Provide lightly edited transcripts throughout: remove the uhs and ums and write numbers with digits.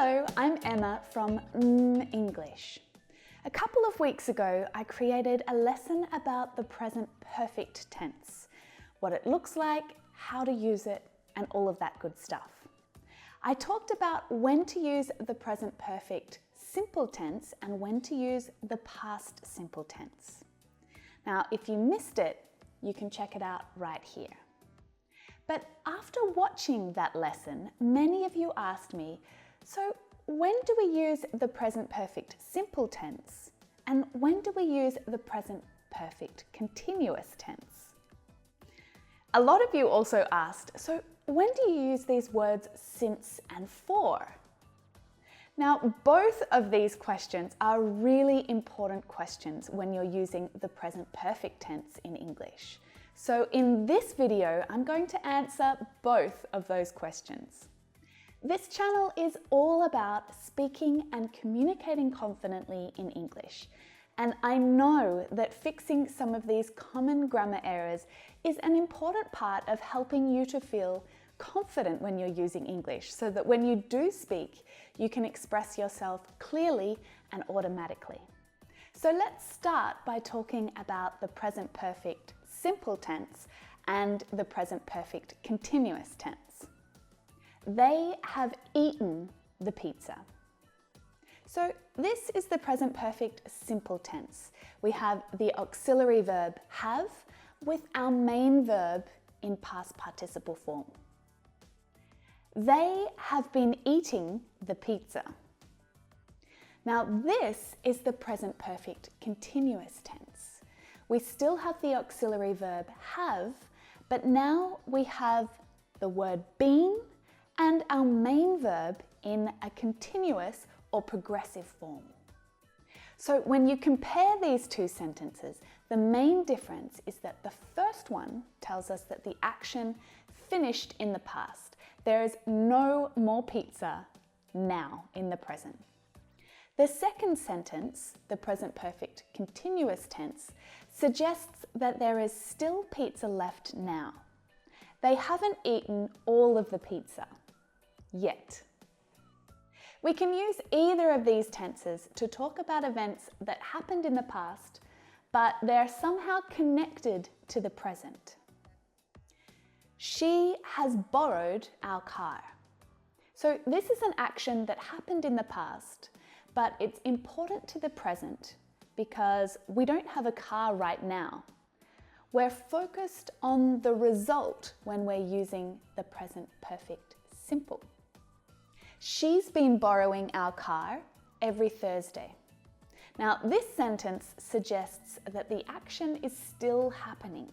Hello, I'm Emma from mmmEnglish. A couple of weeks ago, I created a lesson about the present perfect tense, what it looks like, how to use it, and all of that good stuff. I talked about when to use the present perfect simple tense and when to use the past simple tense. Now, if you missed it, you can check it out right here. But after watching that lesson, many of you asked me, so when do we use the present perfect simple tense and when do we use the present perfect continuous tense? A lot of you also asked, so when do you use these words since and for? Now, both of these questions are really important questions when you're using the present perfect tense in English. So in this video, I'm going to answer both of those questions. This channel is all about speaking and communicating confidently in English. And I know that fixing some of these common grammar errors is an important part of helping you to feel confident when you're using English, so that when you do speak, you can express yourself clearly and automatically. So let's start by talking about the present perfect simple tense and the present perfect continuous tense. They have eaten the pizza. So this is the present perfect simple tense. We have the auxiliary verb have with our main verb in past participle form. They have been eating the pizza. Now this is the present perfect continuous tense. We still have the auxiliary verb have, but now we have the word been and our main verb in a continuous or progressive form. So when you compare these two sentences, the main difference is that the first one tells us that the action finished in the past. There is no more pizza now in the present. The second sentence, the present perfect continuous tense, suggests that there is still pizza left now. They haven't eaten all of the pizza yet. We can use either of these tenses to talk about events that happened in the past, but they're somehow connected to the present. She has borrowed our car. So this is an action that happened in the past, but it's important to the present because we don't have a car right now. We're focused on the result when we're using the present perfect simple. She's been borrowing our car every Thursday. Now, this sentence suggests that the action is still happening.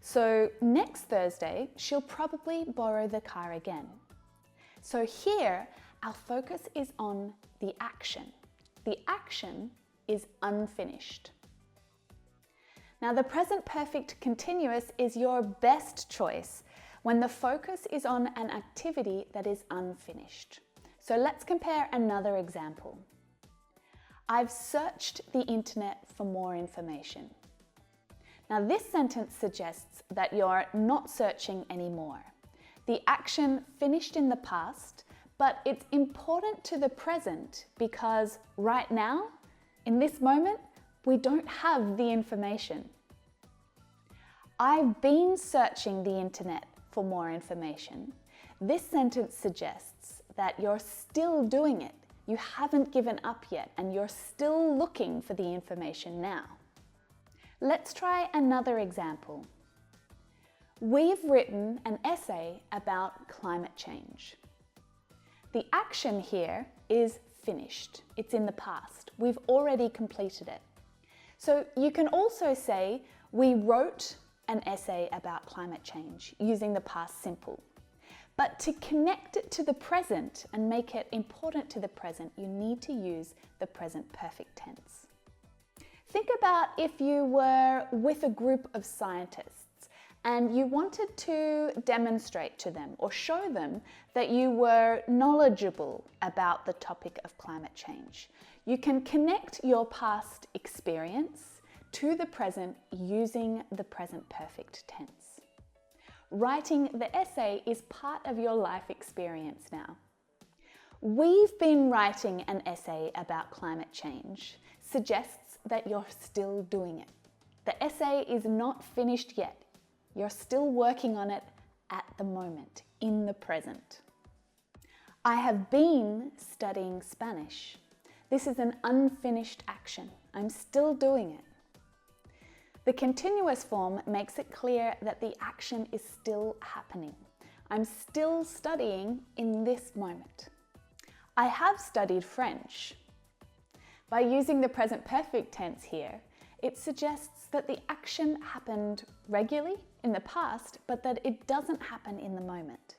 So next Thursday, she'll probably borrow the car again. So here, our focus is on the action. The action is unfinished. Now, the present perfect continuous is your best choice when the focus is on an activity that is unfinished. So let's compare another example. I've searched the internet for more information. Now this sentence suggests that you're not searching anymore. The action finished in the past, but it's important to the present because right now, in this moment, we don't have the information. I've been searching the internet for more information. This sentence suggests that you're still doing it. You haven't given up yet and you're still looking for the information now. Let's try another example. We've written an essay about climate change. The action here is finished. It's in the past. We've already completed it. So you can also say, we wrote an essay about climate change using the past simple. But to connect it to the present and make it important to the present, you need to use the present perfect tense. Think about if you were with a group of scientists and you wanted to demonstrate to them or show them that you were knowledgeable about the topic of climate change. You can connect your past experience to the present using the present perfect tense. Writing the essay is part of your life experience now. We've been writing an essay about climate change suggests that you're still doing it. The essay is not finished yet. You're still working on it at the moment, in the present. I have been studying Spanish. This is an unfinished action. I'm still doing it. The continuous form makes it clear that the action is still happening. I'm still studying in this moment. I have studied French. By using the present perfect tense here, it suggests that the action happened regularly in the past, but that it doesn't happen in the moment.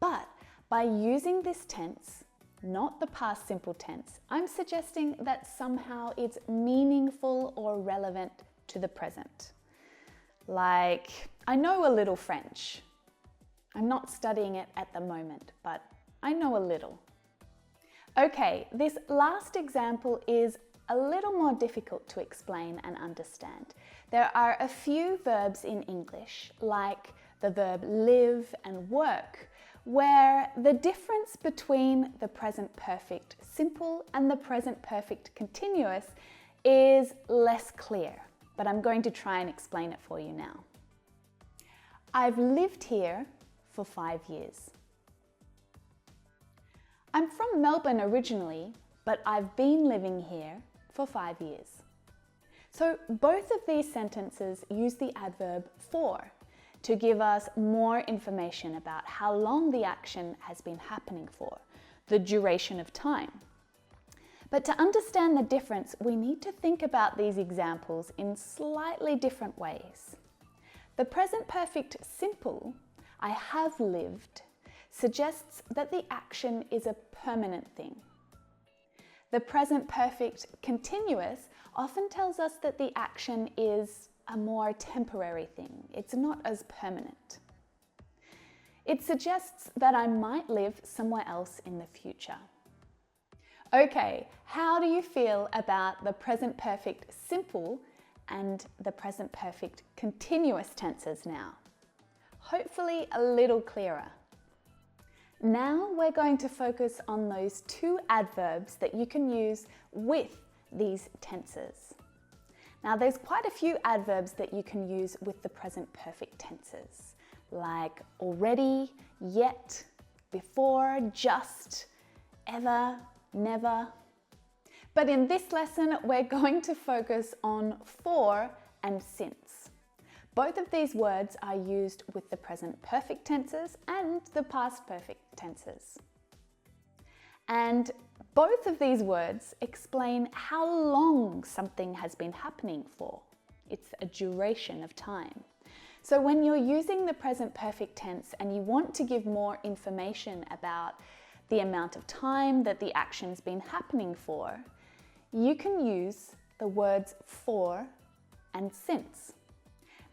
But by using this tense, not the past simple tense, I'm suggesting that somehow it's meaningful or relevant to the present. Like, I know a little French. I'm not studying it at the moment, but I know a little. Okay, this last example is a little more difficult to explain and understand. There are a few verbs in English, like the verb live and work, where the difference between the present perfect simple and the present perfect continuous is less clear, but I'm going to try and explain it for you now. I've lived here for 5 years. I'm from Melbourne originally, but I've been living here for 5 years. So both of these sentences use the adverb for to give us more information about how long the action has been happening for, the duration of time. But to understand the difference, we need to think about these examples in slightly different ways. The present perfect simple, I have lived, suggests that the action is a permanent thing. The present perfect continuous often tells us that the action is a more temporary thing. It's not as permanent. It suggests that I might live somewhere else in the future. Okay, how do you feel about the present perfect simple and the present perfect continuous tenses now? Hopefully a little clearer. Now we're going to focus on those two adverbs that you can use with these tenses. Now there's quite a few adverbs that you can use with the present perfect tenses, like already, yet, before, just, ever, never. But in this lesson, we're going to focus on for and since. Both of these words are used with the present perfect tenses and the past perfect tenses. And both of these words explain how long something has been happening for. It's a duration of time. So when you're using the present perfect tense and you want to give more information about the amount of time that the action's been happening for, you can use the words for and since.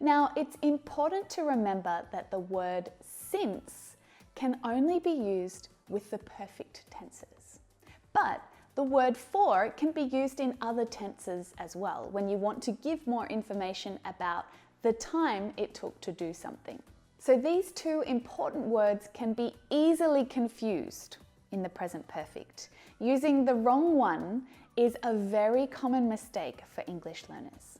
Now, it's important to remember that the word since can only be used with the perfect tenses. But the word for can be used in other tenses as well, when you want to give more information about the time it took to do something. So these two important words can be easily confused in the present perfect. Using the wrong one is a very common mistake for English learners.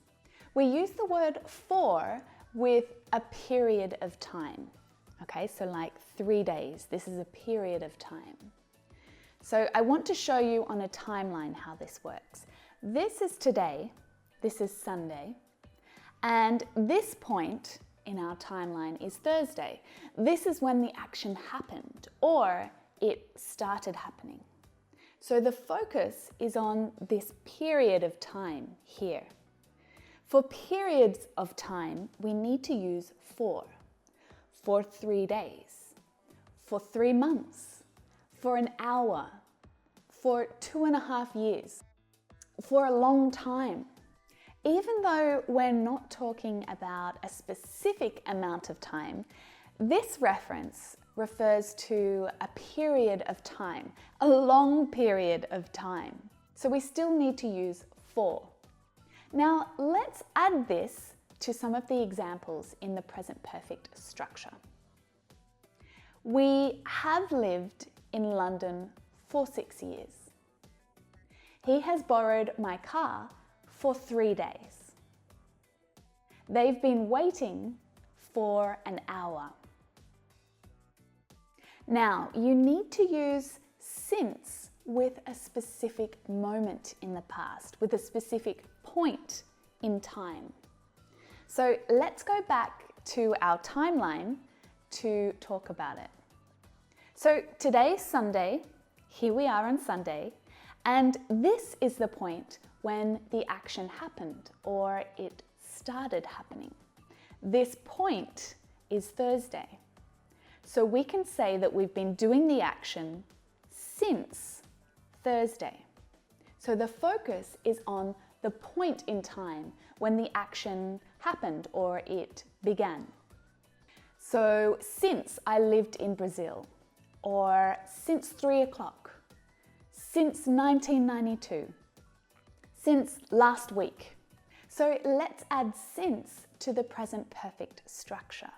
We use the word for with a period of time. Okay, so like 3 days, this is a period of time. So I want to show you on a timeline how this works. This is today, this is Sunday, and this point in our timeline is Thursday. This is when the action happened, or it started happening. So the focus is on this period of time here. For periods of time, we need to use for 3 days, for 3 months, for an hour, for 2.5 years, for a long time. Even though we're not talking about a specific amount of time, this reference refers to a period of time, a long period of time. So we still need to use for. Now let's add this to some of the examples in the present perfect structure. We have lived in London for 6 years. He has borrowed my car for 3 days. They've been waiting for an hour. Now, you need to use since with a specific moment in the past, with a specific point in time. So let's go back to our timeline to talk about it. So today's Sunday, here we are on Sunday, and this is the point when the action happened or it started happening. This point is Thursday. So we can say that we've been doing the action since Thursday. So the focus is on the point in time when the action happened or it began. So since I lived in Brazil, or since 3 o'clock, since 1992, since last week. So let's add since to the present perfect structure.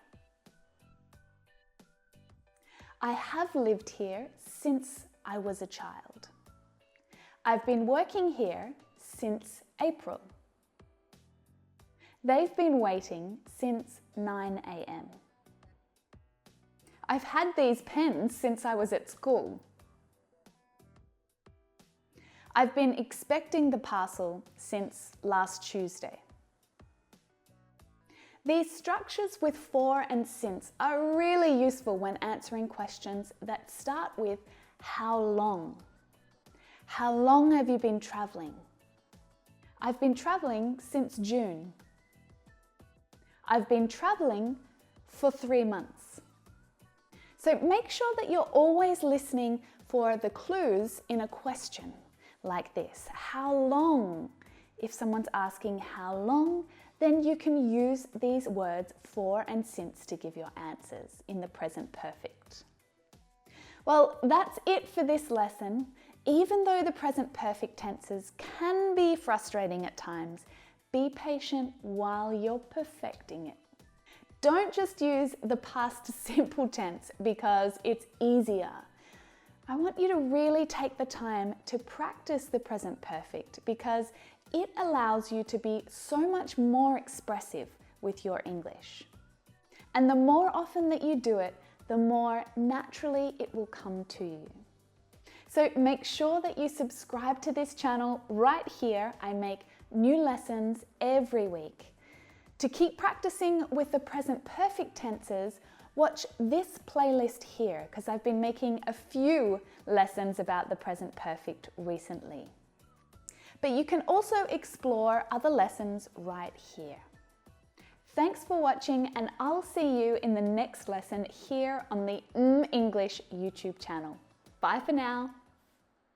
I have lived here since I was a child. I've been working here since April. They've been waiting since 9 a.m. I've had these pens since I was at school. I've been expecting the parcel since last Tuesday. These structures with for and since are really useful when answering questions that start with how long. How long have you been traveling? I've been traveling since June. I've been traveling for 3 months. So make sure that you're always listening for the clues in a question like this. How long? If someone's asking how long, then you can use these words for and since to give your answers in the present perfect. Well, that's it for this lesson. Even though the present perfect tenses can be frustrating at times, be patient while you're perfecting it. Don't just use the past simple tense because it's easier. I want you to really take the time to practice the present perfect because it allows you to be so much more expressive with your English. And the more often that you do it, the more naturally it will come to you. So make sure that you subscribe to this channel right here. I make new lessons every week. To keep practicing with the present perfect tenses, watch this playlist here because I've been making a few lessons about the present perfect recently. But you can also explore other lessons right here. Thanks for watching, and I'll see you in the next lesson here on the mmmEnglish YouTube channel. Bye for now.